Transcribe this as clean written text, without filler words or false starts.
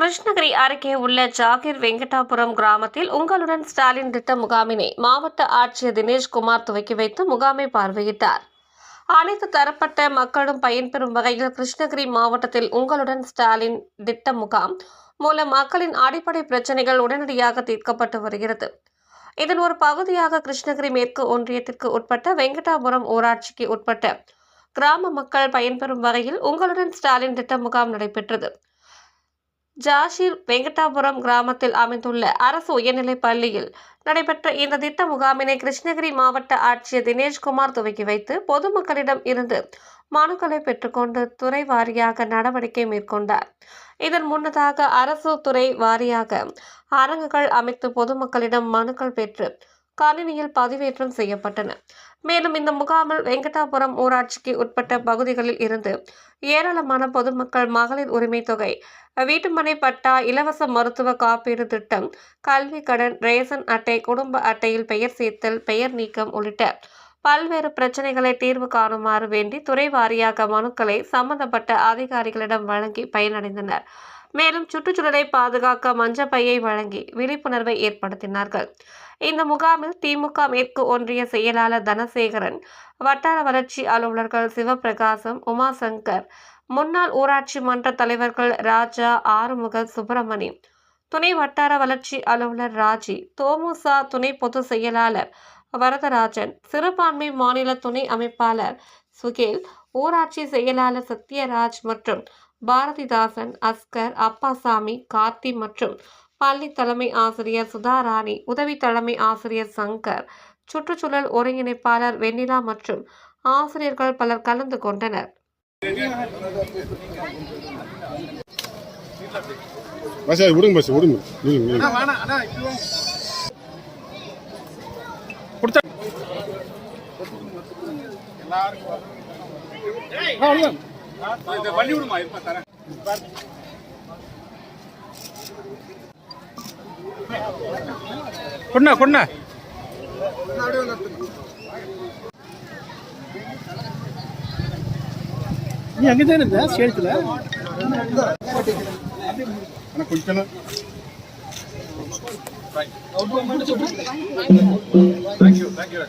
கிருஷ்ணகிரி அருகே உள்ள ஜாகிர் வெங்கடாபுரம் கிராமத்தில் உங்களுடன் ஸ்டாலின் திட்ட முகாமினை மாவட்ட ஆட்சியர் தினேஷ்குமார் துவக்கி வைத்து முகாமை பார்வையிட்டார். அனைத்து தரப்பட்ட மக்களும் பயன்பெறும் வகையில் கிருஷ்ணகிரி மாவட்டத்தில் உங்களுடன் ஸ்டாலின் திட்ட முகாம் மூலம் மக்களின் அடிப்படை பிரச்சினைகள் உடனடியாக தீர்க்கப்பட்டு வருகிறது. இதன் ஒரு பகுதியாக கிருஷ்ணகிரி மேற்கு ஒன்றியத்திற்கு உட்பட்ட வெங்கடாபுரம் ஊராட்சிக்கு உட்பட்ட கிராம மக்கள் பயன்பெறும் வகையில் உங்களுடன் ஸ்டாலின் திட்ட முகாம் நடைபெற்றது. ஜாகிர் வெங்கடாபுரம் கிராமத்தில் அமைந்துள்ள அரசு உயர்நிலைப் பள்ளியில் நடைபெற்ற இந்த திட்ட முகாமினை கிருஷ்ணகிரி மாவட்ட ஆட்சியர் தினேஷ்குமார் துவக்கி வைத்து பொதுமக்களிடம் இருந்து மனுக்களை பெற்றுக்கொண்டு துறை வாரியாக நடவடிக்கை மேற்கொண்டார். இதன் முன்னதாக அரசு துறை வாரியாக அரங்குகள் அமைத்து பொதுமக்களிடம் மனுக்கள் பெற்று கணினியில் பதிவேற்றம் செய்யப்பட்டன. மேலும் இந்த முகாமில் வெங்கடாபுரம் ஊராட்சிக்கு உட்பட்ட பகுதிகளில் இருந்து ஏராளமான பொதுமக்கள் மகளிர் உரிமை தொகை, வீட்டுமனை பட்டா, இலவச மருத்துவ காப்பீடு திட்டம், கல்வி கடன், ரேஷன் அட்டை, குடும்ப அட்டையில் பெயர் சேர்த்தல், பெயர் நீக்கம் உள்ளிட்ட பல்வேறு பிரச்சனைகளை தீர்வு காணுமாறு வேண்டி துறை வாரியாக மனுக்களை சம்பந்தப்பட்ட அதிகாரிகளிடம் வழங்கி பயனடைந்தனர். மேலும் சுற்றுச்சூழலை பாதுகாக்க மஞ்சப்பையை வழங்கி விழிப்புணர்வை ஏற்படுத்தினார்கள். இந்த முகாமில் திமுக மேற்கு ஒன்றிய செயலாளர் தனசேகரன், வட்டார வளர்ச்சி அலுவலர்கள் சிவபிரகாசம், உமாசங்கர், முன்னாள் ஊராட்சி மன்ற தலைவர்கள் ராஜா, ஆறுமுக, சுப்பிரமணி, துணை வட்டார வளர்ச்சி அலுவலர் ராஜி, தோமுசா துணை பொதுச் செயலாளர் வரதராஜன், சிறுபான்மை மாநில துணை அமைப்பாளர் சுகேல், ஊராட்சி செயலாளர் சத்யராஜ் மற்றும் பாரதிதாசன், அஸ்கர், அப்பாசாமி, கார்த்தி மற்றும் பள்ளி தலைமை ஆசிரியர் சுதாராணி, உதவி தலைமை ஆசிரியர் சங்கர், சுற்றுச்சூழல் ஒருங்கிணைப்பாளர் வெண்ணிலா மற்றும் ஆசிரியர்கள் பலர் கலந்து கொண்டனர். கொண்டா கொண்டா நீ அங்கதான் இருந்த சேலத்துல கொஞ்சம்